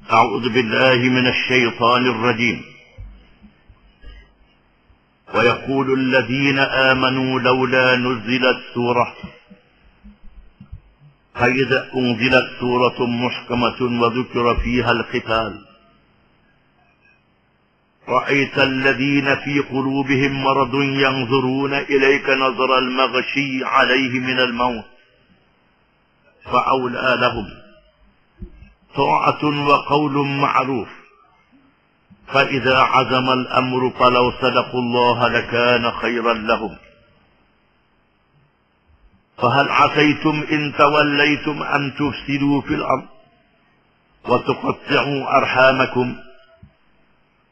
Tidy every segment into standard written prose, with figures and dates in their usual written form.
أعوذ بالله من الشيطان الرجيم. ويقول الذين آمنوا لولا نزلت سورة، فإذا أنزلت سورة محكمة وذكر فيها القتال رأيت الذين في قلوبهم مرض ينظرون إليك نظر المغشي عليه من الموت فأولى لهم طاعة وقول معروف، فإذا عزم الأمر فلو صدقوا الله لكان خيرا لهم. فهل عسيتم إن توليتم أن تفسدوا في الأرض وتقطعوا أرحامكم؟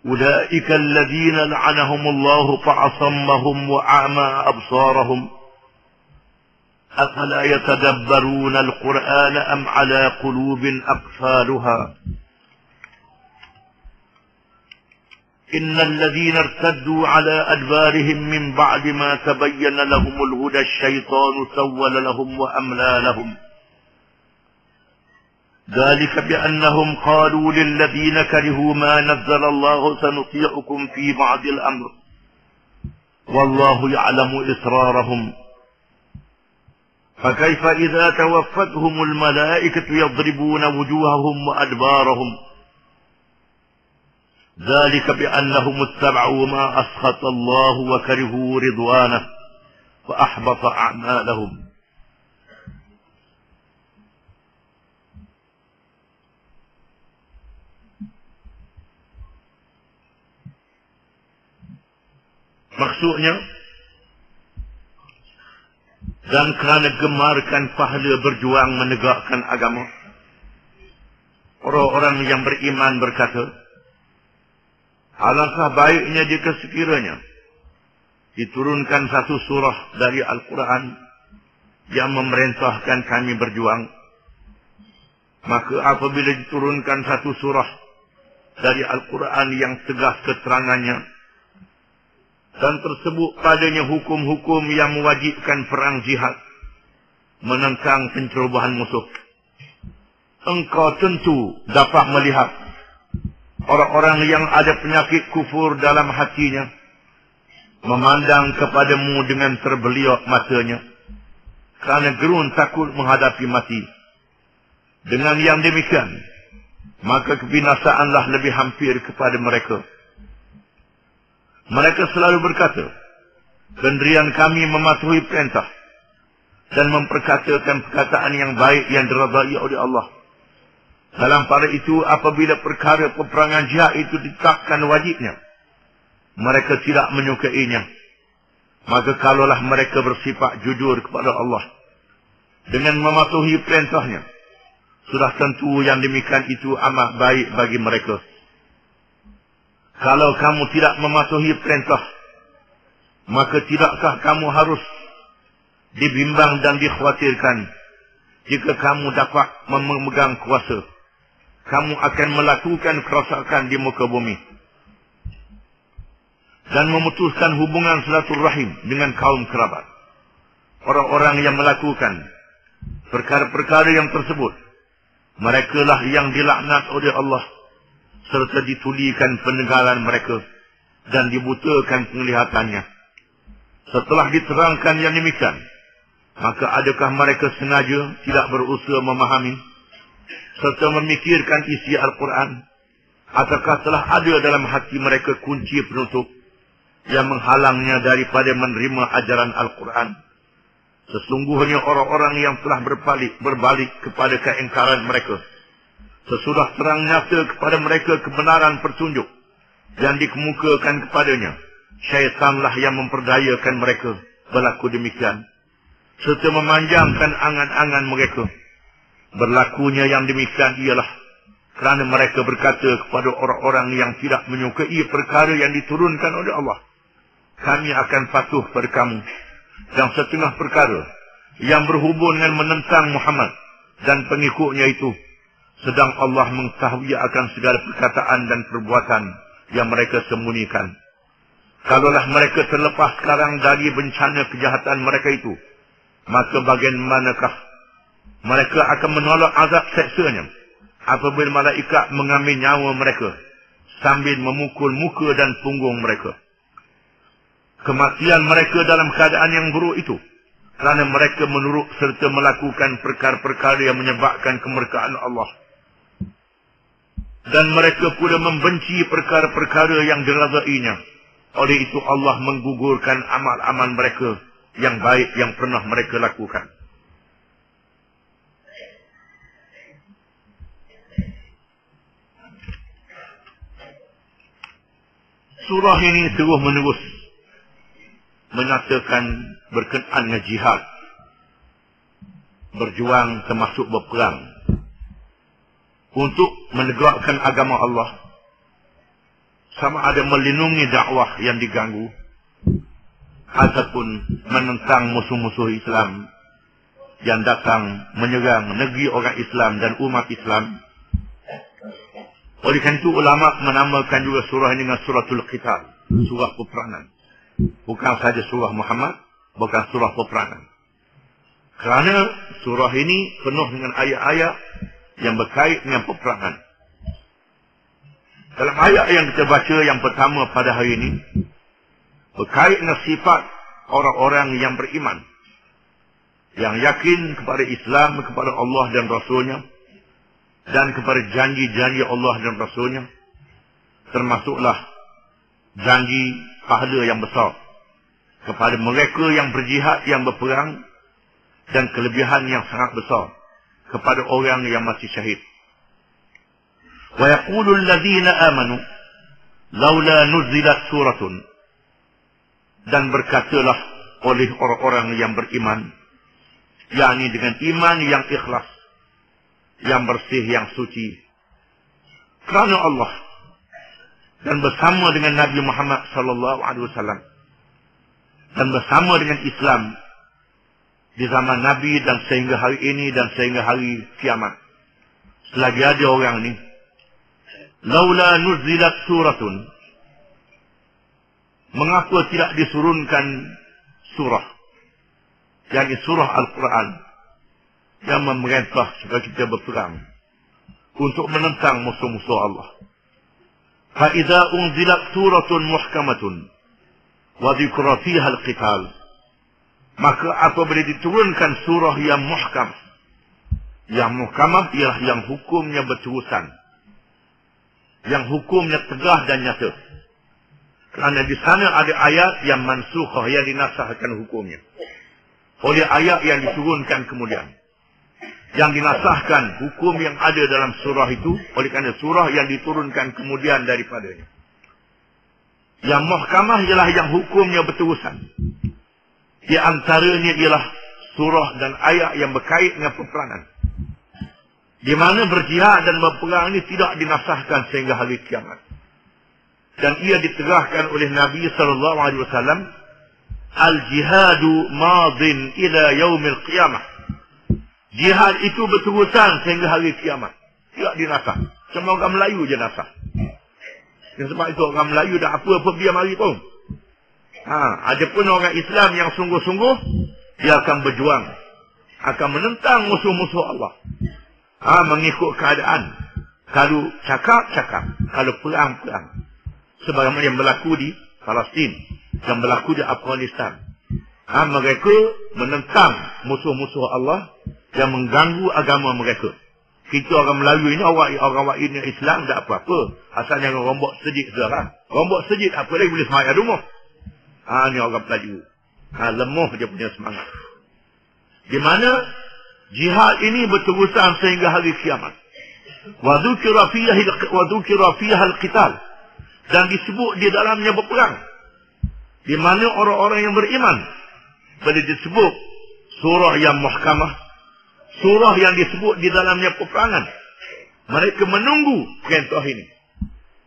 أولئك الذين لعنهم الله فأصمهم وأعمى أبصارهم، أفلا يتدبرون القرآن أم على قلوب أقفالها؟ إن الذين ارتدوا على أدبارهم من بعد ما تبين لهم الهدى الشيطان سول لهم وأملى لهم، ذلك بأنهم قالوا للذين كرهوا ما نزل الله سنطيعكم في بعض الأمر والله يعلم إسرارهم. فكيف إذا توفتهم الملائكة يضربون وجوههم وأدبارهم؟ ذلك بأنهم اتبعوا ما أسخط الله وكرهوا رضوانه فأحبط أعمالهم. Maksudnya, dan kerana gemarkan pahala berjuang menegakkan agama, orang-orang yang beriman berkata, alangkah baiknya jika sekiranya diturunkan satu surah dari Al-Quran yang memerintahkan kami berjuang. Maka apabila diturunkan satu surah dari Al-Quran yang tegas keterangannya dan tersebut padanya hukum-hukum yang mewajibkan perang jihad menentang pencerobohan musuh, engkau tentu dapat melihat orang-orang yang ada penyakit kufur dalam hatinya memandang kepadamu dengan terbeliak matanya kerana gerun takut menghadapi mati. Dengan yang demikian, maka kebinasaanlah lebih hampir kepada mereka. Mereka selalu berkata, pendirian kami mematuhi perintah dan memperkatakan perkataan yang baik yang diridai oleh Allah. Dalam pada itu, apabila perkara peperangan jihad itu ditetapkan wajibnya, mereka tidak menyukainya. Maka kalaulah mereka bersifat jujur kepada Allah dengan mematuhi perintahnya, sudah tentu yang demikian itu amat baik bagi mereka. Kalau kamu tidak mematuhi perintah, maka tidakkah kamu harus dibimbang dan dikhawatirkan jika kamu dapat memegang kuasa, kamu akan melakukan kerosakan di muka bumi dan memutuskan hubungan silaturahim dengan kaum kerabat. Orang-orang yang melakukan perkara-perkara yang tersebut, merekalah yang dilaknat oleh Allah, serta ditulikan pendengaran mereka dan dibutakan penglihatannya. Setelah diterangkan yang demikian, maka adakah mereka sengaja tidak berusaha memahami serta memikirkan isi Al-Quran? Ataukah telah ada dalam hati mereka kunci penutup yang menghalangnya daripada menerima ajaran Al-Quran? Sesungguhnya orang-orang yang telah berbalik kepada keingkaran mereka, sesudah terang nyata kepada mereka kebenaran petunjuk yang dikemukakan kepadanya, syaitanlah yang memperdayakan mereka berlaku demikian, serta memanjangkan angan-angan mereka. Berlakunya yang demikian ialah kerana mereka berkata kepada orang-orang yang tidak menyukai perkara yang diturunkan oleh Allah, kami akan patuh pada kamu, dan setengah perkara yang berhubung dengan menentang Muhammad dan pengikutnya itu, sedang Allah mengetahui akan segala perkataan dan perbuatan yang mereka sembunyikan. Kalaulah mereka terlepas sekarang dari bencana kejahatan mereka itu, maka bagaimanakah mereka akan menolak azab seksanya apabila malaikat mengambil nyawa mereka sambil memukul muka dan punggung mereka. Kematian mereka dalam keadaan yang buruk itu kerana mereka menurut serta melakukan perkara-perkara yang menyebabkan kemurkaan Allah. Dan mereka pula membenci perkara-perkara yang dirazainya. Oleh itu Allah menggugurkan amal-amal mereka yang baik yang pernah mereka lakukan. Surah ini terus menerus menyatakan berkenaan dengan jihad, berjuang termasuk berperang untuk menegakkan agama Allah, sama ada melindungi dakwah yang diganggu ataupun menentang musuh-musuh Islam yang datang menyerang negeri orang Islam dan umat Islam. Oleh kerana itu ulama menamakan juga surah ini dengan suratul Qital, surah peperangan. Bukan saja surah Muhammad, bukan surah peperangan. Kerana surah ini penuh dengan ayat-ayat yang berkait dengan peperangan. Dalam ayat yang kita baca yang pertama pada hari ini, berkait dengan sifat orang-orang yang beriman, yang yakin kepada Islam, kepada Allah dan Rasulnya, dan kepada janji-janji Allah dan Rasulnya, termasuklah janji pahala yang besar kepada mereka yang berjihad, yang berperang, dan kelebihan yang sangat besar kepada orang yang masih syahid. Wa yaqulu alladhina amanu laula nuzilat suratun, dan berkatalah oleh orang-orang yang beriman, yakni dengan iman yang ikhlas, yang bersih, yang suci kerana Allah dan bersama dengan Nabi Muhammad sallallahu alaihi wasallam dan bersama dengan Islam di zaman Nabi dan sehingga hari ini dan sehingga hari kiamat. Selagi ada orang ini, laula nuzilat suratun, mengapa tidak disurunkan surah, yakni surah Al-Quran yang memerintah supaya kita berperang untuk menentang musuh-musuh Allah. Fa idza unzilat suratun muhkamatun wa dzikra fiha al-qital, maka apabila diturunkan surah yang muhkam, yang muhkamah ialah yang hukumnya berterusan, yang hukumnya tegas dan nyata. Kerana di sana ada ayat yang mansukhah, yang dinasahkan hukumnya oleh ayat yang diturunkan kemudian, yang dinasahkan hukum yang ada dalam surah itu oleh kerana surah yang diturunkan kemudian daripadanya. Yang muhkamah ialah yang hukumnya berterusan. Di antaranya ialah surah dan ayat yang berkait dengan peperangan, di mana berjihad dan berperang ini tidak dinasahkan sehingga hari kiamat. Dan ia diterahkan oleh Nabi sallallahu alaihi wasallam, al-jihadu madin ila yaumil qiyamah. Jihad itu berterusan sehingga hari kiamat, tidak dinasah. Cuma orang Melayu je nasah. Sebab itu orang Melayu dah apa-apa biar mari pun. Ada pun orang Islam yang sungguh-sungguh, dia akan berjuang, akan menentang musuh-musuh Allah. Mengikut keadaan. Kalau cakap-cakap, kalau perang-perang. Sebagaimana yang berlaku di Palestin, yang berlaku di Afghanistan. Mereka menentang musuh-musuh Allah yang mengganggu agama mereka. Kita orang Melayu ini, orang ini Islam tak apa-apa. Asalnya rombok sejid sekarang. Rombok sejid apa lagi boleh semayang rumah. Ini orang Melayu. Lemah dia punya semangat. Di mana jihad ini berterusan sehingga hari kiamat. Wa dzukira fiha al-qital, dan disebut di dalamnya berperang. Di mana orang-orang yang beriman, bila disebut surah yang muhkamah, surah yang disebut di dalamnya peperangan, mereka menunggu perintah ini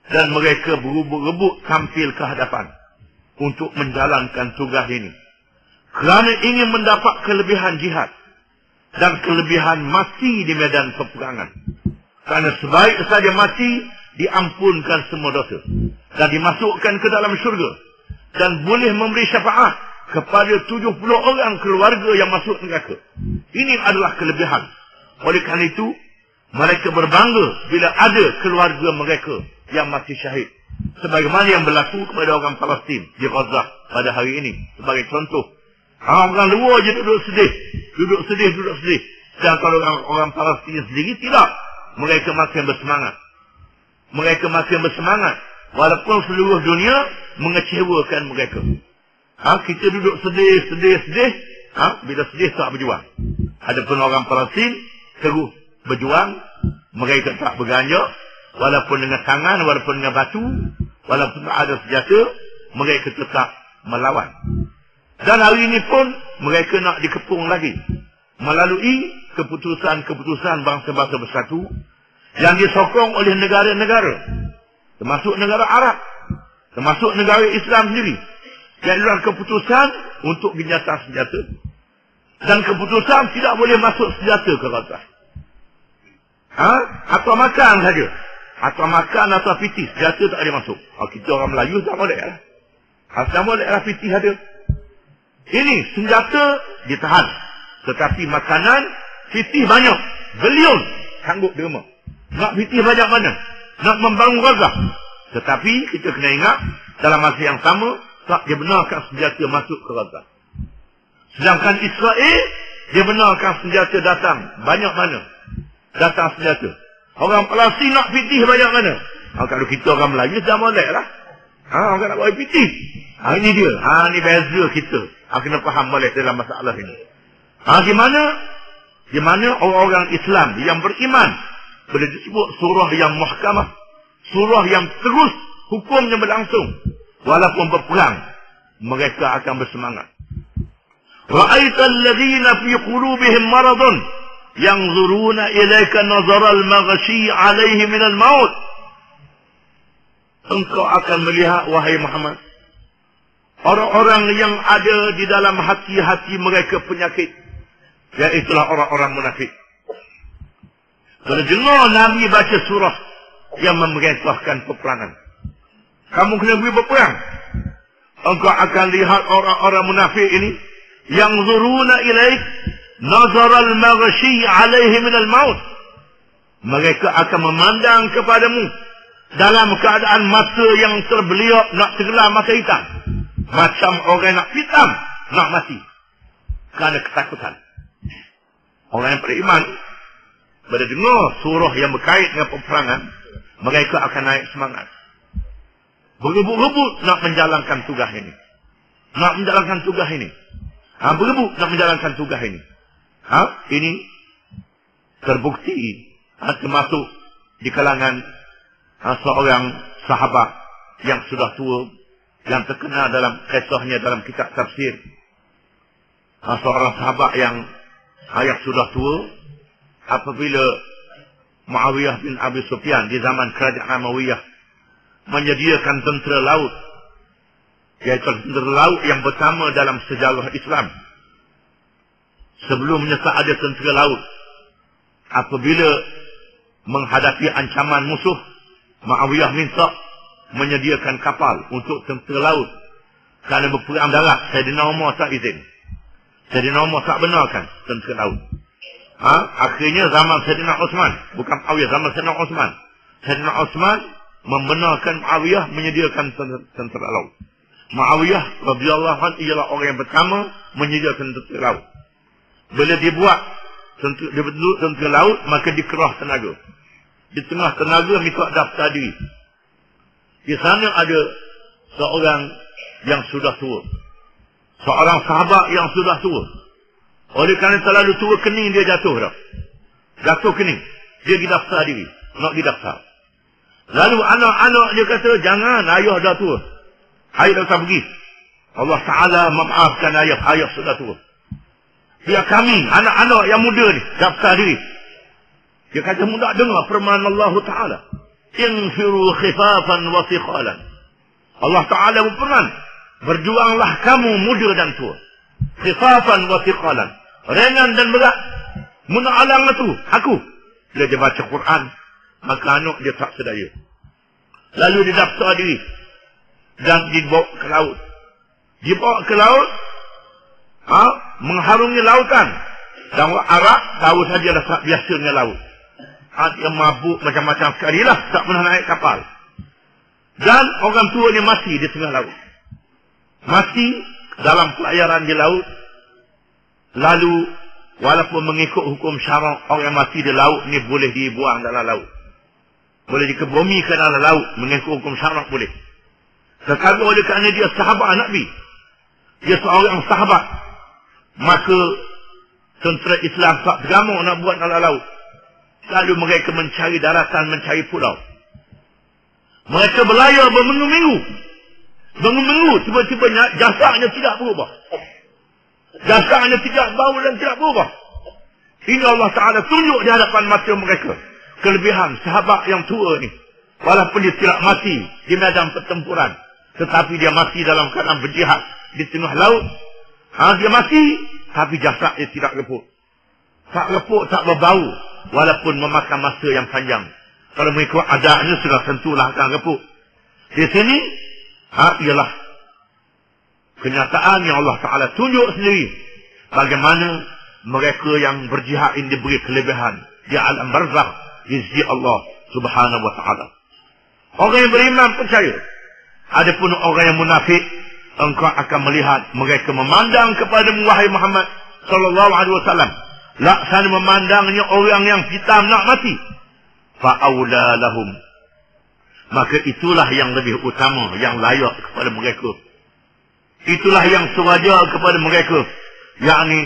dan mereka berebut tampil ke hadapan untuk menjalankan tugas ini, kerana ingin mendapat kelebihan jihad dan kelebihan mati di medan peperangan. Kerana sebaik saja mati, diampunkan semua dosa dan dimasukkan ke dalam syurga. dan boleh memberi syafaat kepada 70 orang keluarga yang masuk neraka. Ini adalah kelebihan. Oleh kerana itu, mereka berbangga bila ada keluarga mereka yang mati syahid. Sebagaimana yang berlaku kepada orang Palestin di Gaza pada hari ini. Sebagai contoh. Orang luar je duduk sedih. Duduk sedih. Dan kalau orang Palestin sendiri tidak. Mereka makin bersemangat. Walaupun seluruh dunia mengecewakan mereka. Kita duduk sedih. Bila sedih tak berjuang. Adapun orang Palestin terus berjuang. Mereka tak berganjak. Walaupun dengan tangan, walaupun dengan batu, walaupun tak ada senjata, mereka tetap melawan. Dan hari ini pun mereka nak dikepung lagi melalui keputusan-keputusan bangsa-bangsa bersatu yang disokong oleh negara-negara, termasuk negara Arab, termasuk negara Islam sendiri, yang adalah keputusan untuk gencatan senjata. Dan keputusan tidak boleh masuk senjata ke Gaza. Atau makan saja. Atau makan atau fitih. Senjata tak boleh masuk. Kita orang Melayu tak boleh lah. Tak boleh lah fitih ada. Ini senjata ditahan. Tetapi makanan, fitih banyak. Beliau sanggup derma. Nak fitih banyak mana? Nak membangun Gaza. Tetapi kita kena ingat, dalam masa yang sama, tak dibenarkan senjata masuk ke Gaza. Sedangkan Israel, dia benarkan senjata datang. Banyak mana? Datang senjata. Orang Palestin nak fitih banyak mana? Kalau kita orang Melayu, dah boleh lah. Orang nak buat fitih. Ini dia. Ini beza kita. Kena faham boleh dalam masalah ini. Di mana orang-orang Islam yang beriman, boleh disebut surah yang muhkamah. Surah yang terus hukumnya berlangsung. Walaupun berperang, mereka akan bersemangat. Ra'aita alladhina fi qulubihim maradun yanzuruna ilaika nazaral maghshi alaihi minal maut. Engkau akan melihat, wahai Muhammad, orang-orang yang ada di dalam hati-hati mereka penyakit, iaitulah orang-orang munafik. Kalau dengar Nabi baca surah yang memerintahkan peperangan, kamu kena pergi berperang, engkau akan lihat orang-orang munafik ini yang zuruna ilaik nazaral maghshi alaihi minal maut. Mereka akan memandang kepadamu dalam keadaan mata yang terbeliak, nak tenggelam mata hitam, macam orang nak hitam, nak mati kerana ketakutan. Orang yang beriman, bila dengar surah yang berkait dengan peperangan, mereka akan naik semangat, berebut-rebut nak menjalankan tugas ini. Berebut nak menjalankan tugas ini. Ini terbukti termasuk di kalangan seorang sahabat yang sudah tua, yang terkenal dalam kisahnya dalam kitab tafsir. Seorang sahabat yang sudah tua, apabila Muawiyah bin Abi Sufyan di zaman kerajaan Umayyah menyediakan tentera laut, iaitu tentera laut yang pertama dalam sejarah Islam. Sebelumnya tak ada tentera laut. Apabila menghadapi ancaman musuh, Muawiyah minta menyediakan kapal untuk tentera laut. Kerana berperang darat, Sayyidina Umar tak izin. Sayyidina Umar tak benarkan tentera laut. Akhirnya zaman Sayyidina Osman, bukan Muawiyah, zaman Sayyidina Osman. Sayyidina Osman membenarkan Muawiyah menyediakan tentera laut. Muawiyah radhiyallahu anhu ialah orang yang pertama menyediakan tentera laut. Bila dibuat tentera laut, maka dikerah tenaga. Di tengah tenaga minta daftar diri. Di sana ada seorang yang sudah tua, seorang sahabat yang sudah tua. Oleh kerana terlalu tua, kening dia jatuh dah. Jatuh kening. Dia pergi daftar diri. Nak pergi daftar. Lalu anak-anak dia kata, jangan, ayah dah tua. Ayah dah tak pergi. Allah Ta'ala memaafkan ayah sudah tua. Biar kami, anak-anak yang muda ni, daftar diri. Dia kata, mudah dengar firman Allah Ta'ala. Infiru khifafan wa thiqalan. Allah Ta'ala berfirman, berjuanglah kamu muda dan tua. Khifafan wa thiqalan. Ringan dan berat. Muna'alang itu, aku. Bila dia baca Quran, maka anak dia tak sedaya. Lalu dia daftar diri. Dan dibawa ke laut. dibawa ke laut, mengharungi lautan. Dan orang Arab tahu saja dah biasa dengan laut. Dia mabuk macam-macam sekali lah, tak pernah naik kapal. Dan orang tua ni mati di tengah laut. Mati dalam pelayaran di laut. Lalu walaupun mengikut hukum syarak, orang yang mati di laut ni boleh dibuang dalam laut. Boleh dikebumikan dalam laut, mengikut hukum syarak boleh. Tetapi oleh kerana dia sahabat Nabi, dia seorang sahabat, maka tentera Islam tak tergamuk nak buat dalam laut. Lalu mereka mencari daratan, mencari pulau. Mereka berlayar berminggu-minggu. Berminggu, tiba-tiba jasadnya tidak berubah. Jasadnya tidak bau dan tidak berubah. Ini Allah Ta'ala tunjuk di hadapan mata mereka kelebihan sahabat yang tua ni. Walaupun dia tidak mati di medan pertempuran, tetapi dia mati dalam keadaan berjihad di tengah laut. Dia mati, tapi jasadnya tidak lepuk. Tak lepuk, tak berbau, walaupun memakan masa yang panjang. Kalau mengikut adanya sudah tentulah akan lepuk. Di sini ialah kenyataan yang Allah Ta'ala tunjuk sendiri bagaimana mereka yang berjihad ini diberi kelebihan di alam barzakh di sisi Allah Subhanahu wa Ta'ala. Orang yang beriman percaya. Adapun orang yang munafik, engkau akan melihat mereka memandang kepada wahai Muhammad sallallahu alaihi wasallam laksana memandangnya orang yang hitam nak mati. Fa'aula lahum, maka itulah yang lebih utama, yang layak kepada mereka. Itulah yang sewajar kepada mereka, yakni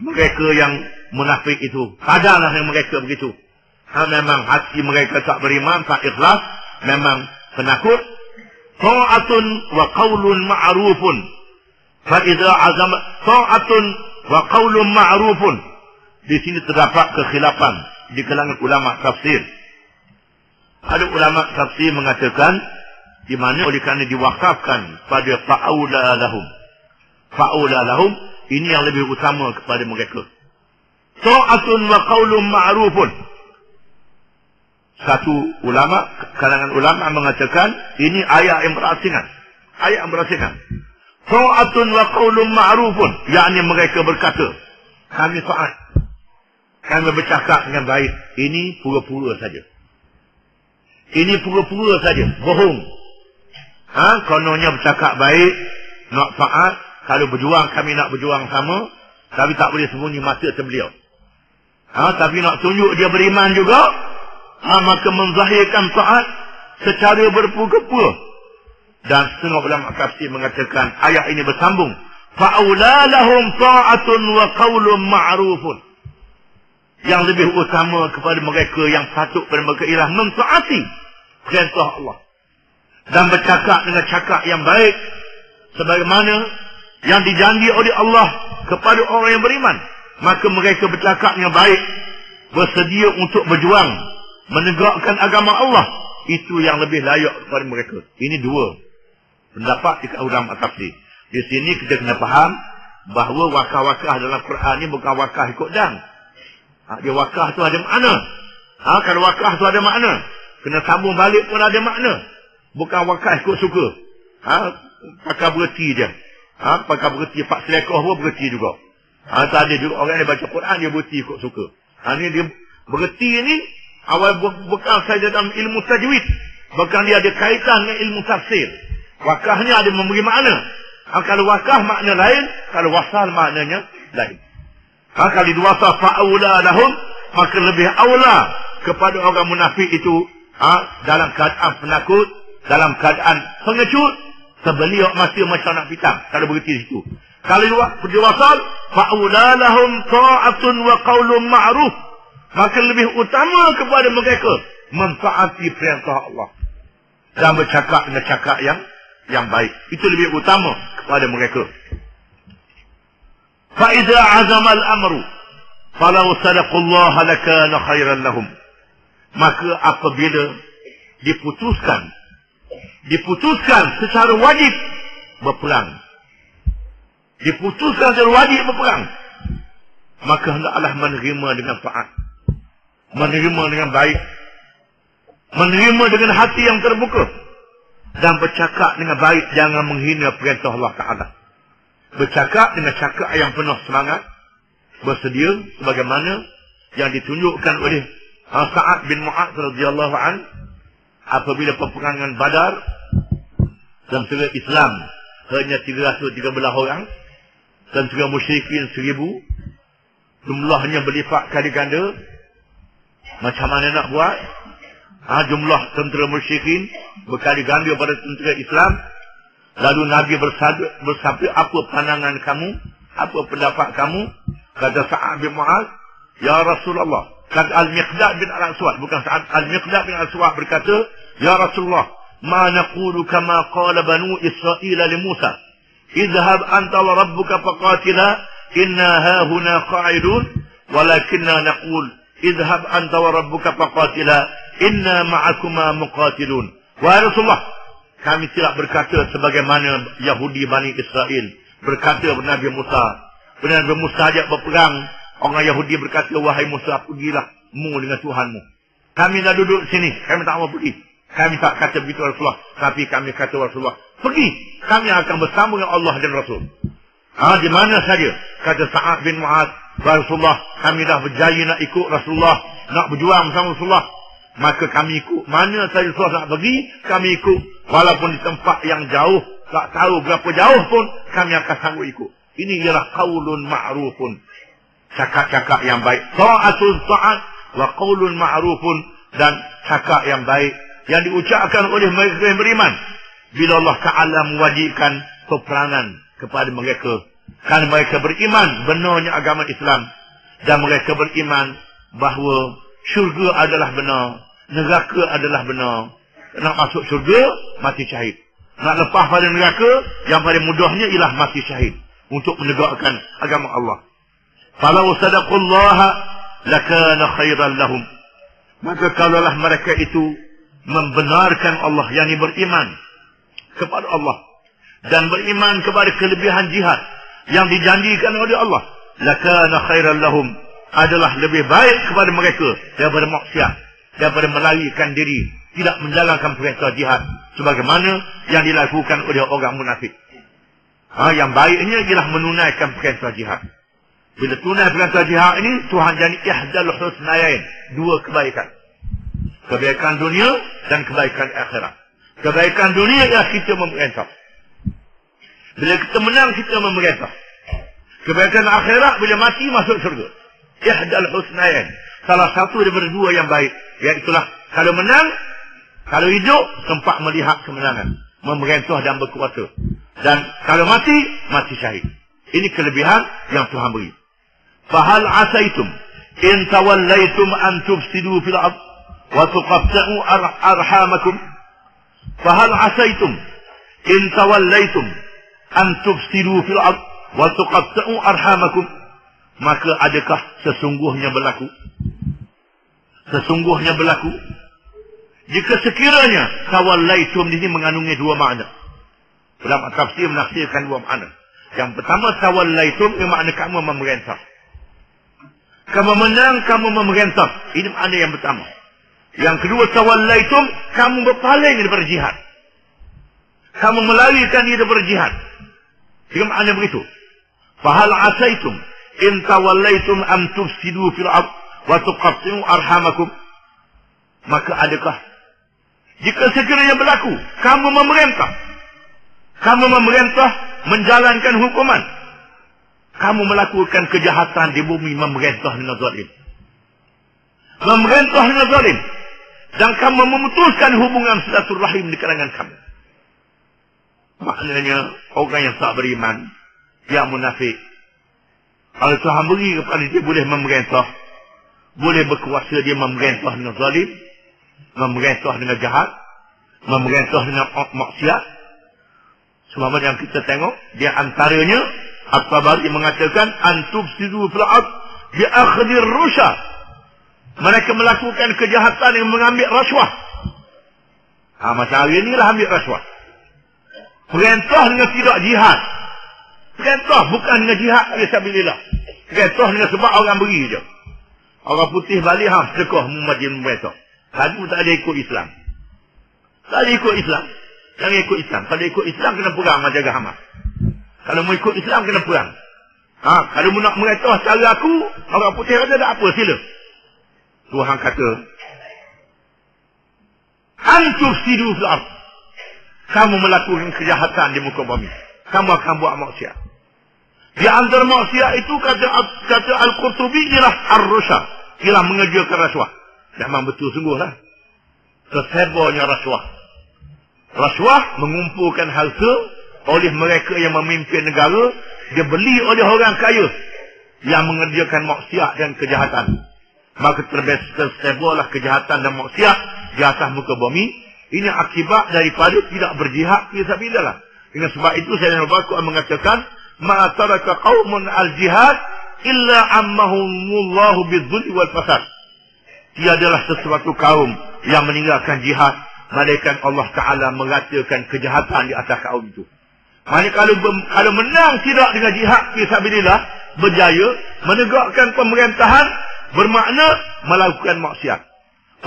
mereka yang munafik itu. Sadarlah yang mereka begitu. Memang hati mereka tak beriman, tak ikhlas, memang penakut. Ta'atun wa qawlun ma'rufun. Fa'idha azam ta'atun wa qawlun ma'rufun. Di sini terdapat kekhilafan di kalangan ulama tafsir. Ada ulama tafsir mengatakan di mana oleh kerana diwakafkan pada fa'aula lahum. Fa'aula lahum, ini yang lebih utama kepada mereka. Ta'atun wa qawlun ma'rufun. Satu ulama, kalangan ulama mengatakan ini ayat yang berasingan. Ayat yang berasingan. Ta'atun wa qawlun ma'rufun, yakni mereka berkata, kami taat, kami bercakap dengan baik. Ini pura-pura saja. Ini pura-pura saja, bohong. Kononnya bercakap baik, nak taat. Kalau berjuang, kami nak berjuang sama, tapi tak boleh sembunyi mata terbeliau. Tapi nak tunjuk dia beriman juga, maka menzahirkan taat secara berpura-pura. Dan setengah ulama tafsir mengatakan ayat ini bersambung. Fa'aula lahum ta'atun wa qawlun ma'rufun. Yang lebih utama kepada mereka yang patut pada mereka ialah mentaati perintah Allah dan bercakap dengan cakap yang baik sebagaimana yang dijanji oleh Allah kepada orang yang beriman. Maka mereka bercakap yang baik, bersedia untuk berjuang menegakkan agama Allah. Itu yang lebih layak kepada mereka. Ini dua pendapat di ulama tafsir. Di sini kita kena faham bahawa wakah-wakah dalam Quran ni bukan wakah ikut dang. Dia wakah tu ada makna. Kalau wakah tu ada makna, kena sambung balik pun ada makna. Bukan wakah ikut suka. Pakai berhenti je. Pakai berhenti, pak selekoh pun berhenti juga. Tak ada juga orang yang baca Quran dia berhenti ikut suka. Ini dia berhenti ni awal bukan saja dalam ilmu tajwid, bahkan dia ada kaitan dengan ilmu tafsir. Wakah ni ada memberi makna. Kalau wakah makna lain, kalau wasal maknanya lain. Kalau diwasal fa'aula lahum, maka lebih aula kepada orang munafik itu dalam keadaan penakut, dalam keadaan pengecut, sebeliau mati macam nak pitang kalau berhenti situ. Kalau diwasal fa'aula lahum ta'atun wa qawlun ma'ruf, maka lebih utama kepada mereka mentaati perintah Allah dan bercakap dengan cakap yang baik. Itu lebih utama kepada mereka. Fa idza azama al-amru falau sadaqallaha lakana khairan lahum. Maka apabila diputuskan secara wajib berperang, maka hendaklah menerima dengan taat, menerima dengan baik, menerima dengan hati yang terbuka, Dan bercakap dengan baik, jangan menghina perintah Allah Ta'ala. Bercakap dengan cakap yang penuh semangat, bersedia sebagaimana yang ditunjukkan oleh Sa'ad bin Mu'adz radhiyallahu an apabila peperangan Badar dan tentera Islam hanya 313 orang, tentera musyrikin 1000, jumlahnya berlipat kali ganda. Macam mana nak buat? Jumlah tentera musyrikin berkali ganda pada tentera Islam. Lalu Nabi bersabda, apa pandangan kamu? Apa pendapat kamu? Kata Sa'ad bin Mu'adz, ya Rasulullah. Kata Al-Miqdad bin Al-Aswad, bukan Sa'ad, Al-Miqdad bin Al-Aswad berkata, ya Rasulullah, ma naqulu kama qala banu Israel li Musa, idhhab anta wa rabbuka faqatila inna hahuna qa'idun, walakinna naqul idhhab anta wa rabbuka faqatila inna ma'akuma muqatilun. Wahai Rasulullah, kami tidak berkata sebagaimana Yahudi Bani Israel berkata kepada Nabi Musa. Nabi Musa ajak berperang, orang Yahudi berkata, wahai Musa, pergilah mu dengan Tuhanmu. Kami dah duduk sini, kami tak mau pergi. Kami tak kata begitu Rasulullah, tapi kami kata Rasulullah, pergi, kami akan bersama dengan Allah dan Rasul. Di mana saja, kata Sa'ad bin Mu'adz, Rasulullah, kami dah berjaya nak ikut Rasulullah, nak berjuang bersama Rasulullah, maka kami ikut. Mana saja Rasulullah nak pergi, kami ikut. Walaupun di tempat yang jauh, tak tahu berapa jauh pun, kami akan sanggup ikut. Ini ialah qaulun ma'rufun. Cakap-cakap yang baik. Ta'atun ta'at wa qaulun ma'rufun. Dan cakap yang baik yang diucapkan oleh mereka yang beriman. Bila Allah Ta'ala mewajibkan peperangan kepada mereka. Kerana mereka beriman benarnya agama Islam. Dan mereka beriman bahawa syurga adalah benar. Neraka adalah benar. Nak masuk syurga, mati syahid. Nak lepas pada neraka, yang paling mudahnya ialah mati syahid. Untuk menegakkan agama Allah. Falau sadaqullaha lakana khairan lahum. Maka kalaulah mereka itu membenarkan Allah, yakni beriman kepada Allah dan beriman kepada kelebihan jihad yang dijanjikan oleh Allah, lakana khairan lahum, adalah lebih baik kepada mereka daripada maksiat, daripada melarikan diri, tidak menjalankan perintah jihad sebagaimana yang dilakukan oleh orang munafik. Yang baiknya ialah menunaikan perintah jihad. Bila tunai perintah jihad ini, Tuhan jadi ihdal husnayain, dua kebaikan. Kebaikan dunia dan kebaikan akhirat. Kebaikan dunia ialah kita memerintah. Bila kita menang, kita memerintah. Kebaikan akhirat, bila mati, masuk syurga. Ihdal husnayain. Salah satu daripada dua yang baik. Iaitulah, kalau menang, kalau hidup, sempat melihat kemenangan. Memerintah dan berkuasa. Dan kalau mati, mati syahid. Ini kelebihan yang Tuhan beri. Fahal asaitum in tawallaitum an tufsidu fil ard wa tuqatta'u arhamakum. Fahal asaitum in tawallaitum an tufsidu fil ard wa tuqatta'u arhamakum. Maka adakah sesungguhnya berlaku? Sesungguhnya berlaku. Jika sekiranya tawallaitum ini mengandungi dua makna. Ulama tafsir menafsirkan dua makna. Yang pertama, tawallaitum bermakna kamu memerintah. Kamu menang, kamu memerintah. Ini makna yang pertama. Yang kedua, tawallaitum, kamu berpaling daripada jihad. Kamu melarikan diri daripada jihad. Tiga makna begitu. Fahal asaitum in tawallaitum am tufsidu fil ard wa tuqatti'u arhamakum. Maka adakah jika sekiranya berlaku kamu memerintah, kamu memerintah menjalankan hukuman, kamu melakukan kejahatan di bumi, memerintah dengan zalim, memerintah dengan zalim, dan kamu memutuskan hubungan silaturahim di kalangan kamu. Maknanya orang yang tak beriman, yang munafik, kalau Tuhan beri kepada dia boleh memerintah, boleh berkuasa, dia memerintah dengan zalim, memerintah dengan jahat, memerintah dengan maksiat. Sebab yang kita tengok, dia antaranya At-Tabari mengatakan antufsidu fil ard bi akhdhir rusha. Mereka melakukan kejahatan yang mengambil rasuah. Macam hari inilah ambil rasuah. Perintah dengan tidak jihad. Perintah bukan dengan jihad fisabilillah. Perintah dengan sebab orang beri je. Orang putih balik sedekah memajin mereka. Tadi tak ada ikut Islam. Tak ada ikut Islam. Jangan ikut Islam. Kalau ikut Islam, kena perang macam jaga Hamas. Kalau mau ikut Islam, kena perang. Kalau nak mengetahui cara aku, orang putih kata tak apa, sila. Tuhan kata, antum sidu fil ardh. Kamu melakukan kejahatan di muka bumi. Kamu akan buat maksiat. Di antara maksiat itu kata Al-Qurtubi ialah ar-rusha, ialah mengerjakan rasuah. Memang betul sungguhlah. Sesebarnya rasuah. Rasuah mengumpulkan harta oleh mereka yang memimpin negara, dibeli oleh orang kaya yang mengerjakan maksiat dan kejahatan. Maka tersebarlah kejahatan dan maksiat di atas muka bumi. Ini akibat daripada tidak berjihad fisabilillah. Dengan sebab itu Sayyidina Abu Bakar mengatakan, ma taraka qaumun al-jihad illa ammahumullahu bidzulli wal fasad. Tiadalah sesuatu kaum yang meninggalkan jihad, melainkan Allah Ta'ala mengatakan kejahatan di atas kaum itu. Maksudnya kalau menang tidak dengan jihad fisabilillah, berjaya menegakkan pemerintahan, bermakna melakukan maksiat.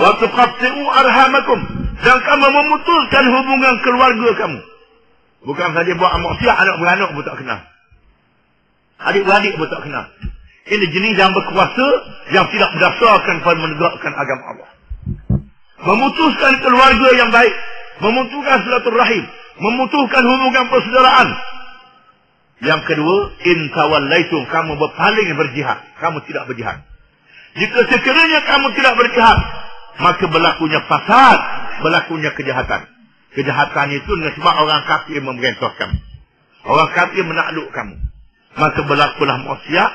Wa tuqatti'u arhamakum, dan kamu memutuskan hubungan keluarga kamu. Bukan saja buat maksiat, anak-beranak pun tak kenal. Adik-beradik pun tak kenal. Ini jenis yang berkuasa yang tidak berdasarkan pada menegakkan agama Allah. Memutuskan keluarga yang baik, memutuskan silaturahim, memutuskan hubungan persaudaraan. Yang kedua, in tawallaitum, kamu berpaling berjihad, kamu tidak berjihad. Jika sekiranya kamu tidak berjihad, maka berlakunya fasad, berlakunya kejahatan. Kejahatan itu dengan sebab orang kafir memerintah kamu. Orang kafir menakluk kamu. Maka berlakulah maksiat,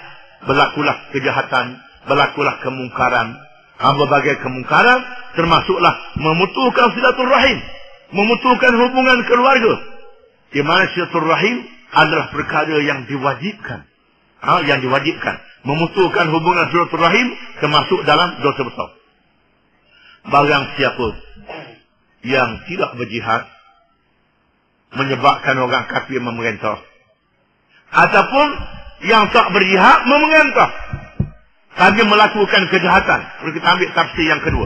berlakulah kejahatan, berlakulah kemungkaran. Berbagai kemungkaran, termasuklah memutuskan silaturahim, memutuskan hubungan keluarga. Di mana silaturahim adalah perkara yang diwajibkan. Yang diwajibkan. Memutuskan hubungan silaturahim termasuk dalam dosa besar. Barang siapa yang tidak berjihad menyebabkan orang kafir memerintah, ataupun yang tak berjihad memerintah tapi melakukan kejahatan, kita ambil tafsir yang kedua,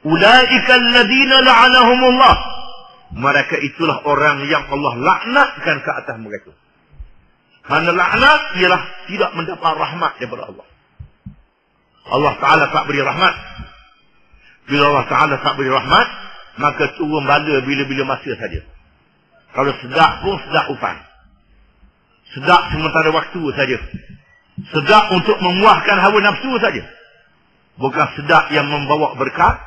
ulaikal ladina la'anahumullah, mereka itulah orang yang Allah laknatkan ke atas mereka. Karena laknat ialah tidak mendapat rahmat daripada Allah. Allah Ta'ala tak beri rahmat. Bila Allah Ta'ala tak beri rahmat, maka turun bala bila-bila masa saja. Kalau sedap pun sedap upah. Sedap sementara waktu saja. Sedap untuk memuahkan hawa nafsu saja. Bukan sedap yang membawa berkat,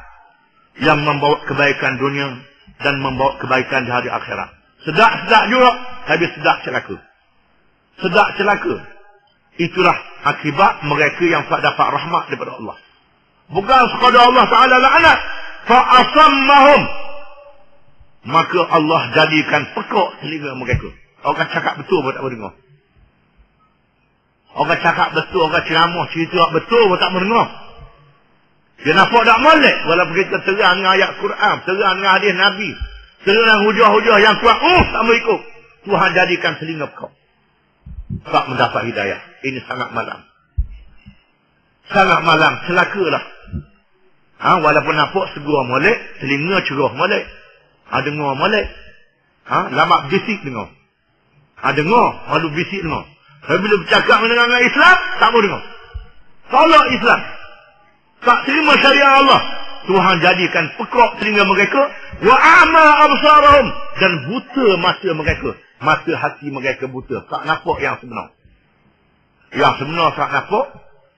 yang membawa kebaikan dunia dan membawa kebaikan di hari akhirat. Sedap-sedap juga, tapi sedap celaka. Sedap celaka. Itulah akibat mereka yang tak dapat rahmat daripada Allah. Bukan sekadar Allah Ta'ala laknat, fa'asammahum, maka Allah jadikan pekak telinga mereka. Orang cakap betul pun tak mendengar. Orang cakap betul, orang ceramah cerita betul pun tak mendengar. Dia nampak tak molek, walaupun kita terang dengan ayat Quran, terang dengan hadis Nabi, terang dengan hujah-hujah yang kuat, tak mau ikut. Tuhan jadikan telinga pekak, tak mendapat hidayah. Ini sangat malam. Sangat malam, celakalah. Walaupun nampak segera molek, telinga cerah molek. Dengar molek. Lama bisik dengar. Dengar, malu bisik dengar. Tapi bila bercakap dengan Islam, tak mau dengar. Tolak Islam. Tak terima syariat Allah. Tuhan jadikan pekak telinga mereka. Wa a'ma absarahum, dan buta mata mereka. Mata hati mereka buta. Tak nampak yang sebenar. Yang sebenar tak nampak.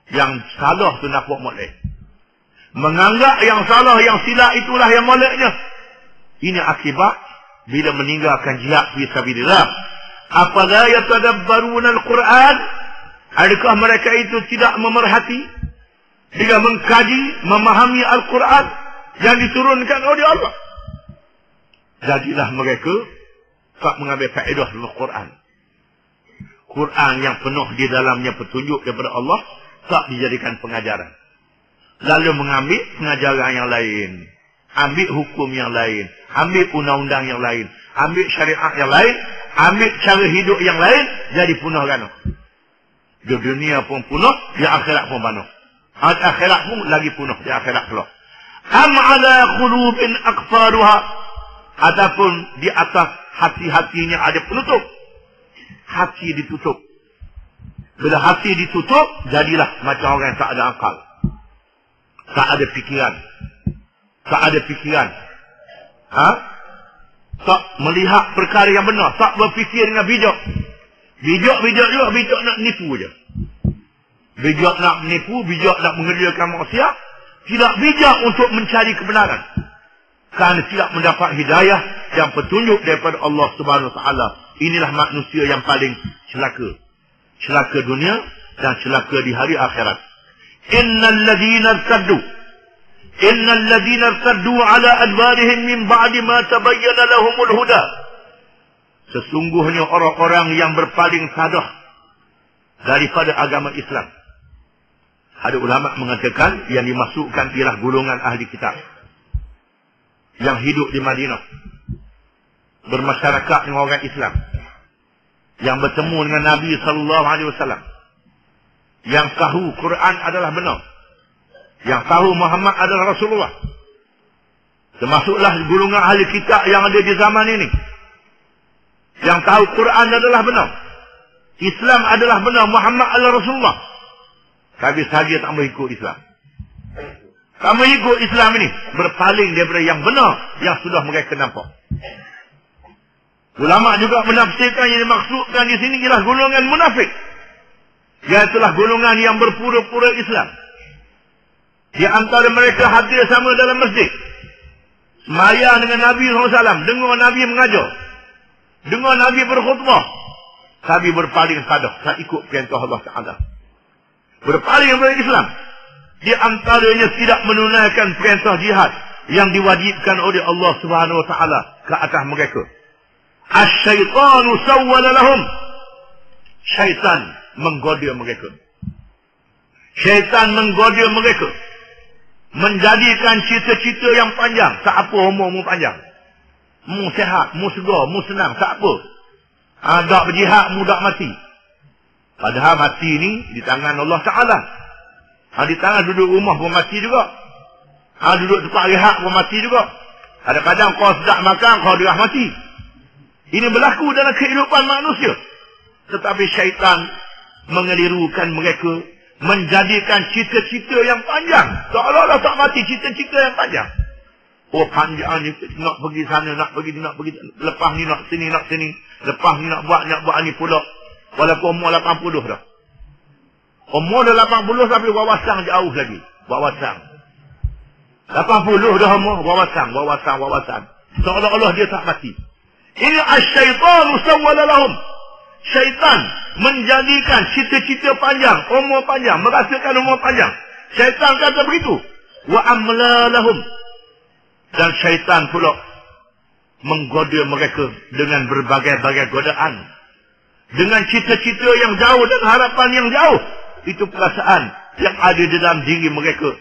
Yang salah tu nampak molek. Menganggap yang salah, yang silap itulah yang moleknya. Ini akibat bila meninggalkan jihad fi sabilillah. Afala yatadabbaruna al-Quran? Adakah mereka itu tidak memerhati, tidak mengkaji, memahami Al-Quran yang diturunkan oleh Allah? Jadilah mereka tak mengambil faedah dari Quran. Quran yang penuh di dalamnya petunjuk daripada Allah tak dijadikan pengajaran. Lalu mengambil pengajaran yang lain, ambil hukum yang lain, ambil undang-undang yang lain, ambil syariat yang lain, ambil cara hidup yang lain, jadi punah ganuh. Di dunia pun punah, di akhirat pun panuh. Di akhirat pun lagi punah, di akhirat pula. Am ala qulubin aqfaruha, ataupun di atas hati-hatinya ada penutup. Hati ditutup. Bila hati ditutup, jadilah macam orang yang tak ada akal. Tak ada fikiran. Tak ada fikiran. Tak melihat perkara yang benar. Tak berfikir dengan bijak. Bijak juga. Bijak nak nipu je. Bijak nak menipu. Bijak nak mengerjakan maksiat. Tidak bijak untuk mencari kebenaran. Kerana tidak mendapat hidayah dan petunjuk daripada Allah Subhanahu Wa Taala. Inilah manusia yang paling celaka. Celaka dunia dan celaka di hari akhirat. Innal ladhina irtaddu ala adbarihim min ba'di ma tabayyana lahumul huda. Sesungguhnya orang-orang yang berpaling sadah daripada agama Islam. Ada ulama mengatakan yang dimasukkan ialah golongan ahli kitab yang hidup di Madinah, bermasyarakat dengan orang Islam, yang bertemu dengan Nabi sallallahu alaihi wasallam, yang tahu Quran adalah benar, yang tahu Muhammad adalah Rasulullah. Termasuklah golongan ahli kitab yang ada di zaman ini, yang tahu Quran adalah benar, Islam adalah benar, Muhammad adalah Rasulullah. Tapi sahaja tak mau ikut Islam. Tak mau ikut Islam ini, berpaling daripada yang benar yang sudah mereka nampak. Ulama juga menafsirkan yang dimaksudkan di sini ialah golongan munafik. Iaitulah golongan yang berpura-pura Islam. Di antara mereka hadir sama dalam masjid, sembahyang dengan Nabi SAW, dengar Nabi mengajar, dengar Nabi berkhutbah, tapi berpaling sadah, tak ikut perintah Allah Ta'ala. Berpaling dari Islam. Di antaranya tidak menunaikan perintah jihad yang diwajibkan oleh Allah Subhanahu Wa Taala ke atas mereka. Asy-syaitanu sawwala lahum. Syaitan menggoda mereka. Syaitan menggoda mereka. Menjadikan cita-cita yang panjang. Tak apa umur panjang. Mu sehat, mu segar, mu senang, tak apa. Tak berjihad, mu tak mati. Padahal mati ni di tangan Allah Ta'ala. Di tangan duduk rumah pun mati juga. Duduk tempat rehat pun mati juga. Kadang-kadang kau sedap makan, kau dirah mati. Ini berlaku dalam kehidupan manusia. Tetapi syaitan mengelirukan mereka, menjadikan cita-cita yang panjang. Seolah-olah tak mati, cita-cita yang panjang. Oh panjang ni, nak pergi sana, nak pergi. Lepas ni nak sini. Lepas ni nak buat ni pula. Walaupun umur 80 dah. Umur dah 80 tapi wawasan jauh lagi. Wawasan. 80 dah umur, wawasan. Seolah-olah dia tak mati. Ini asy-syaitanu sawwala lahum. Syaitan menjadikan cita-cita panjang, umur panjang, merasakan umur panjang. Syaitan kata begitu. Wa amla lahum. Dan syaitan pula menggoda mereka dengan berbagai-bagai godaan. Dengan cita-cita yang jauh dan harapan yang jauh. Itu perasaan yang ada di dalam diri mereka.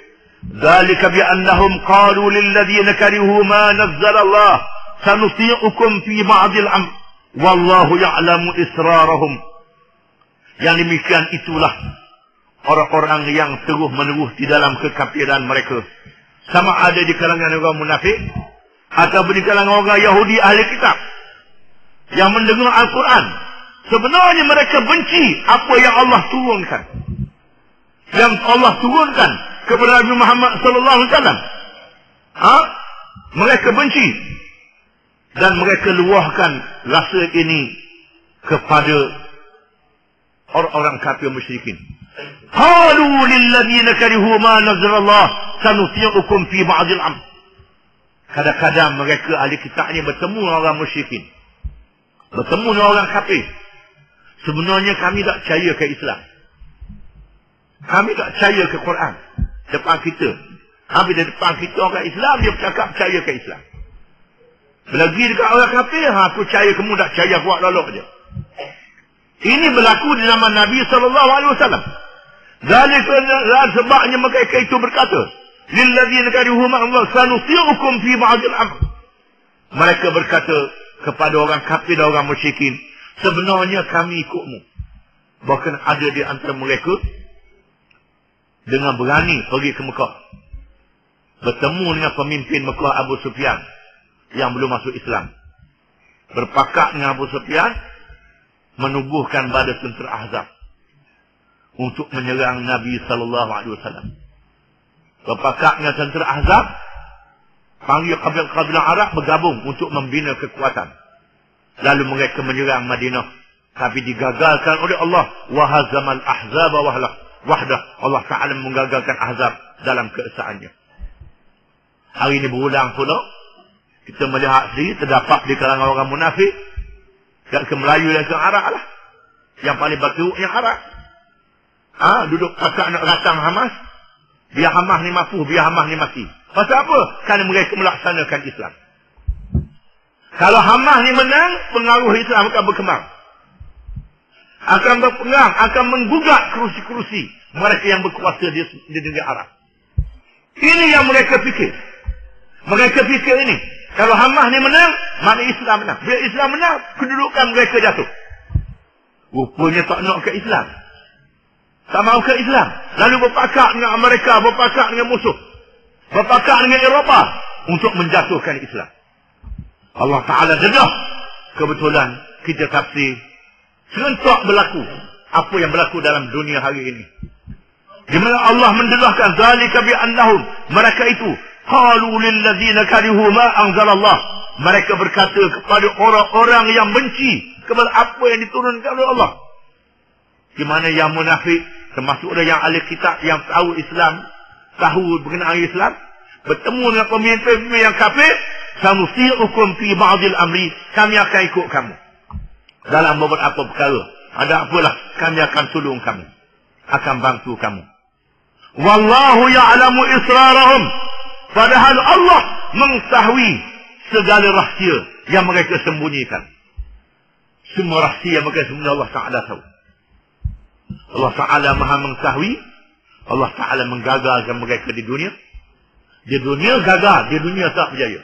Dzalika bi annahum qalu lil ladzina karihu ma nazzala Allah sanuti'ukum fi ba'dil amr wallahu ya'lamu israrahum. Yang demikian itulah orang-orang yang terus-menerus di dalam kekafiran mereka. Sama ada di kalangan orang munafik atau di kalangan orang Yahudi ahli kitab yang mendengar Al-Quran. Sebenarnya mereka benci apa yang Allah turunkan. Yang Allah turunkan kepada Nabi Muhammad sallallahu alaihi wasallam. Mereka benci dan mereka luahkan rasa ini kepada orang-orang kafir musyrikin. Qalu lil ladzina karihu ma nazzala Allah sanuti'ukum fi ba'dil amr. Kadang-kadang mereka ahli kitab ni bertemu orang musyrikin. Bertemu dengan orang kafir. Sebenarnya kami tak percaya ke Islam. Kami tak percaya ke Quran. Depan kita. Habis di depan kita orang Islam, dia bercakap percaya ke Islam. Lagi dekat orang kafir, aku percaya, kamu tak percaya, buat lolok je. Ini berlaku di zaman Nabi SAW. Dan sebabnya mereka itu berkata, lilladzina karihu ma Allah sanuti'ukum fi ba'dil amr. Mereka berkata kepada orang kafir dan orang musyrikin, sebenarnya kami ikutmu. Bahkan ada di antara mereka dengan berani pergi ke Mekah, bertemu dengan pemimpin Mekah Abu Sufyan, yang belum masuk Islam. Berpakat dengan Abu Sufyan menubuhkan badan tentera Ahzab untuk menyerang Nabi SAW. Berpakat dengan tentera Ahzab, panggil kabilah Arab bergabung untuk membina kekuatan. Lalu mereka menyerang Madinah, tapi digagalkan oleh Allah. Wahazamal ahzab wahdah. Allah Ta'ala menggagalkan Ahzab dalam keesaannya. Hari ini berulang pula kita melihat sendiri terdapat di kalangan orang munafik, ke Melayu dan ke Arab lah, yang paling bagus yang Arab. Duduk kakak nak ratang Hamas, biar Hamas ni mampu, biar Hamas ni mati. Pasal apa? Kerana mereka melaksanakan Islam. Kalau Hamas ni menang, pengaruh Islam akan berkembang, akan berpegang, akan menggugat kerusi-kerusi mereka yang berkuasa di negeri Arab. Ini yang mereka fikir. Mereka fikir ini, kalau Hamas ni menang, mana Islam menang. Bila Islam menang, kedudukan mereka jatuh. Rupanya tak nak ke Islam, tak mahu ke Islam. Lalu berpakat dengan Amerika, berpakat dengan musuh, berpakat dengan Eropah untuk menjatuhkan Islam. Allah Ta'ala dedah. Kebetulan kita tafsir serentak berlaku apa yang berlaku dalam dunia hari ini, di mana Allah mendedahkan zalika bi annahum, mereka itu qalu lil ladzina karihu ma anzalallah, mereka berkata kepada orang-orang yang benci kepada apa yang diturunkan oleh Allah. Di mana yang munafik, termasuk ada yang ahli kitab yang tahu Islam, tahu berkenaan Islam, bertemu dengan pemimpin-pemimpin yang kafir, sanusi'ukum fi ba'dil amri, kami akan ikut kamu dalam beberapa perkara. Ada apalah, kami akan tolong kamu, akan bantu kamu. Wallahu ya'lamu israrahum, padahal Allah mengetahui segala rahsia yang mereka sembunyikan. Semua rahsia yang mereka sembunyikan Allah Ta'ala tahu. Allah Ta'ala maha mengetahui. Allah Ta'ala menggagalkan mereka di dunia. Di dunia gagal, di dunia tak berjaya.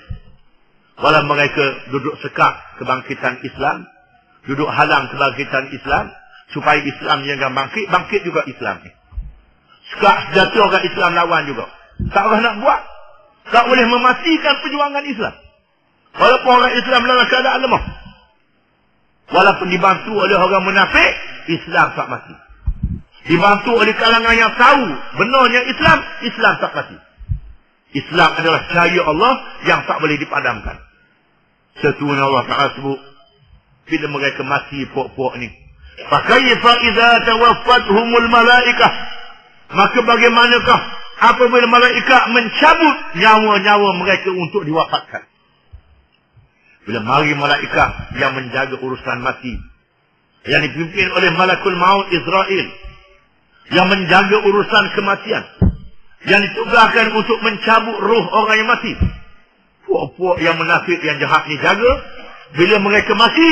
Walau mereka duduk sekat kebangkitan Islam, duduk halang kebangkitan Islam, supaya Islam jangan bangkit, bangkit juga Islam ni. Sekat sejati orang Islam lawan juga. Tak boleh nak buat, tak boleh mematikan perjuangan Islam. Walaupun orang Islam dalam keadaan lemah, walaupun dibantu oleh orang munafik, Islam tak mati. Dibantu oleh kalangan yang tahu benarnya Islam, Islam tak mati. Islam adalah cahaya Allah yang tak boleh dipadamkan. Setunya Allah Ta'ala sebut, bila mereka mati pok-pok ni, fakaifa idza tawaffathumul malaikah, maka bagaimanakah apabila malaikat mencabut nyawa-nyawa mereka untuk diwafatkan. Bila mari malaikat yang menjaga urusan mati, yang dipimpin oleh Malakul Maut Israel, yang menjaga urusan kematian, yang ditugaskan untuk mencabut roh orang yang mati. Puak-puak yang munafik yang jahat ni jaga, bila mereka mati,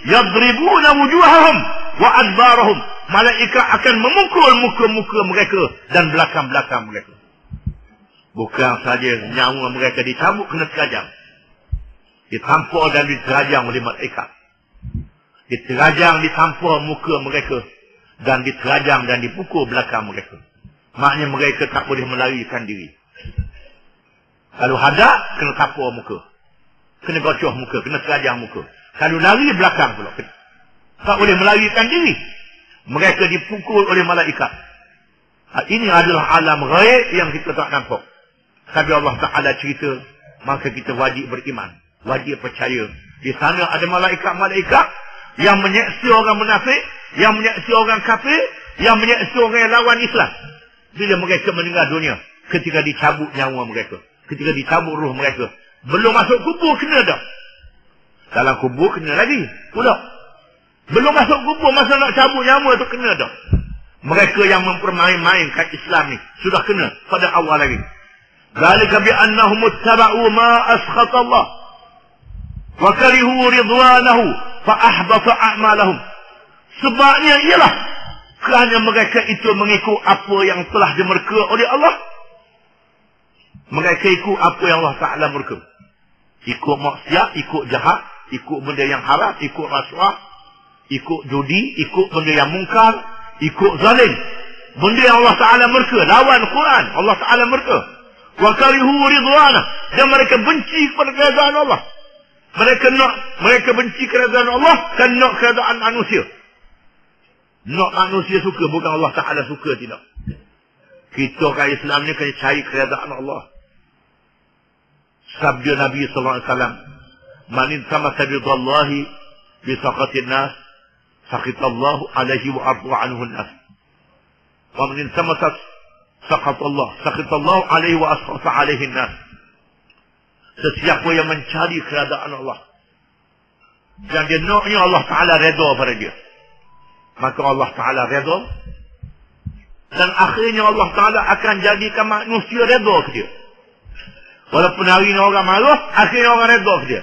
yadribuna wujuhahum wa adbarahum, malaikat akan memukul muka-muka mereka dan belakang-belakang mereka. Bukan saja nyawa mereka dicabut, kena terajang, ditampar dan diterajang oleh malaikat. Diterajang, ditampar muka mereka, dan diterajang dan dipukul belakang mereka. Maknanya mereka tak boleh melarikan diri. Kalau hadap, kena tampar muka, kena gocoh muka, kena terajang muka. Kalau lari, belakang pula. Tak boleh melarikan diri. Mereka dipukul oleh malaikat. Ini adalah alam ghaib yang kita tak nampak. Tapi Allah Ta'ala cerita, maka kita wajib beriman, wajib percaya. Di sana ada malaikat-malaikat yang menyeksa orang munafik, yang menyeksa orang kafir, yang menyeksa orang yang lawan Islam. Bila mereka meninggal dunia, ketika dicabut nyawa mereka, ketika dicabut roh mereka, belum masuk kubur kena dah. Dalam kubur kena lagi pula. Belum masuk kubur, masa nak cabut nyawa tu kena dah. Mereka yang mempermain-mainkan Islam ni sudah kena pada awal lagi. Zalika bi annahum ittaba'u ma askhata Allah wa karihu ridwanahu fa ahbata a'malahum. Sebabnya ialah kerana mereka itu mengikut apa yang telah dimurka oleh Allah. Mereka ikut apa yang Allah Ta'ala murka. Ikut maksiat, ikut jahat, ikut benda yang haram, ikut rasuah, ikut judi, ikut benda yang mungkar, ikut zalim. Benda yang Allah Ta'ala murka, lawan Quran, Allah Ta'ala murka. Wa karihu ridwana, dan mereka benci kepada keadaan Allah. Mereka benci kerajaan Allah kan nak kerajaan manusia. Nak manusia suka, bukan Allah Ta'ala suka, tidak. Kita kat Islam ni kena cari kerajaan Allah. Sabda Nabi SAW, Man intamasa bidallahi bisaqatin nas, saqitallahu alaihi wa ardu anhu nas. Wa man intamasa saqitallahu alaihi wa asqata alaihi nas. Sesiapa yang mencari kerajaan Allah dan dia naknya Allah Ta'ala redha pada dia, maka Allah Ta'ala redha, dan akhirnya Allah Ta'ala akan jadikan manusia redha ke dia. Walaupun hari ni orang marah, akhirnya orang redha ke dia.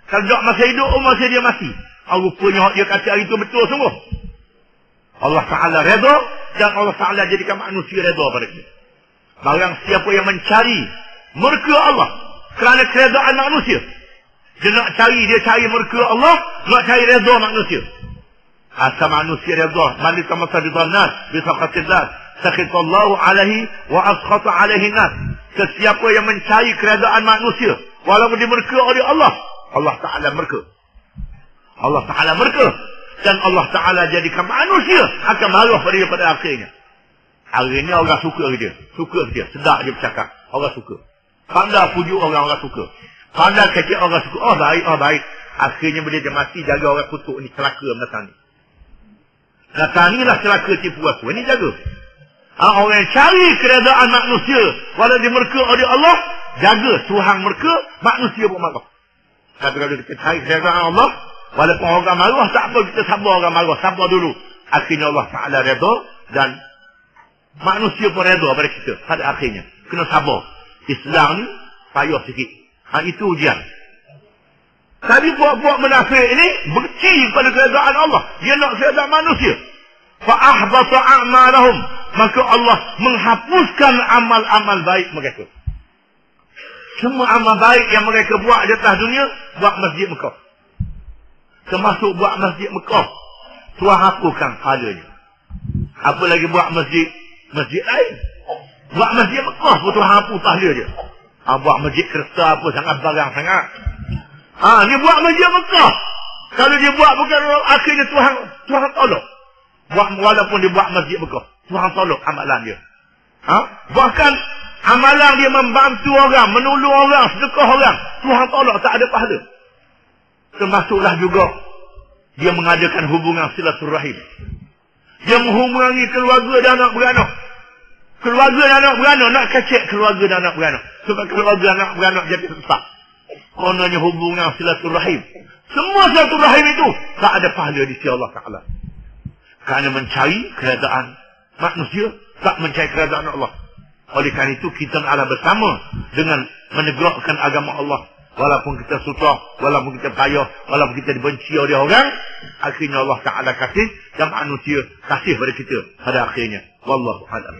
Kalau tak masa hidup, masa dia mati, rupanya dia kata hari itu betul sungguh. Allah Ta'ala redha, dan Allah Ta'ala jadikan manusia redha pada dia. Barang siapa yang mencari murka Allah kerana keredaan manusia, dia cari murka Allah, nak cari redha manusia. Asal manusia redha, man tamassa bidannas bisaqatillah, sakhitallahu alaihi wa askhata alaihi nas. Sesiapa yang mencari keredaan manusia walaupun dimurka oleh Allah, Allah Ta'ala murka. Allah Ta'ala murka, dan Allah Ta'ala jadikan manusia akan marah pada dia pada akhirnya. Hari ni orang suka ke dia, sedap dia bercakap, orang suka. Pandai pujuk orang suka. Pandai kecil orang suka. Oh baik. Akhirnya bila dia mati, jaga orang kutuk ni, celaka menatang ni. Menatang ni lah celaka tipu aku. Ini jaga. Orang yang cari keredaan manusia walau dimurka oleh Allah, jaga Tuhan murka, manusia pun marah. Kata-kata kita cari keredaan Allah, walaupun orang marah, tak apa, kita sabar orang marah. Sabar dulu. Akhirnya Allah Ta'ala redha, dan manusia pun redha pada kita pada akhirnya. Kena sabar. Islam ni payah sikit. Itu ujian. Tapi buat-buat munafik ini benci pada keredaan Allah. Dia nak keredaan manusia. Fa'ahbata a'malahum. Maka Allah menghapuskan amal-amal baik mereka. Semua amal baik yang mereka buat di atas dunia, buat masjid Mekah. Termasuk buat masjid Mekah, Tuhan hapuskan pahalanya. Apa lagi buat masjid lain? Buat masjid Mekah pun Tuhan hapus pahala dia. Buat masjid Krista apa sangat barang sangat. Ni buat masjid Mekah. Kalau dia buat bukan akhirnya Tuhan tolong. Walaupun dia buat masjid Mekah, Tuhan tolong amalan dia. Bahkan amalan dia membantu orang, menolong orang, sedekah orang, Tuhan tolong, tak ada pahala. Termasuklah juga dia mengadakan hubungan silaturahim. Dia menghubungi keluarga dan anak beranak. Keluarga dan anak beranak, nak kecek keluarga dan anak beranak. Sebab keluarga dan anak beranak jadi sesak. Kononnya hubungan silaturahim. Semua silaturahim itu tak ada pahala di sisi Allah Ta'ala. Kerana mencari keredaan manusia, tak mencari keredaan Allah. Oleh kerana itu kita ala bersama dengan menegakkan agama Allah. Walaupun kita susah, walaupun kita payah, walaupun kita dibenci oleh orang, akhirnya Allah Ta'ala kasih, dan manusia kasih pada kita pada akhirnya. Wallahu a'lam.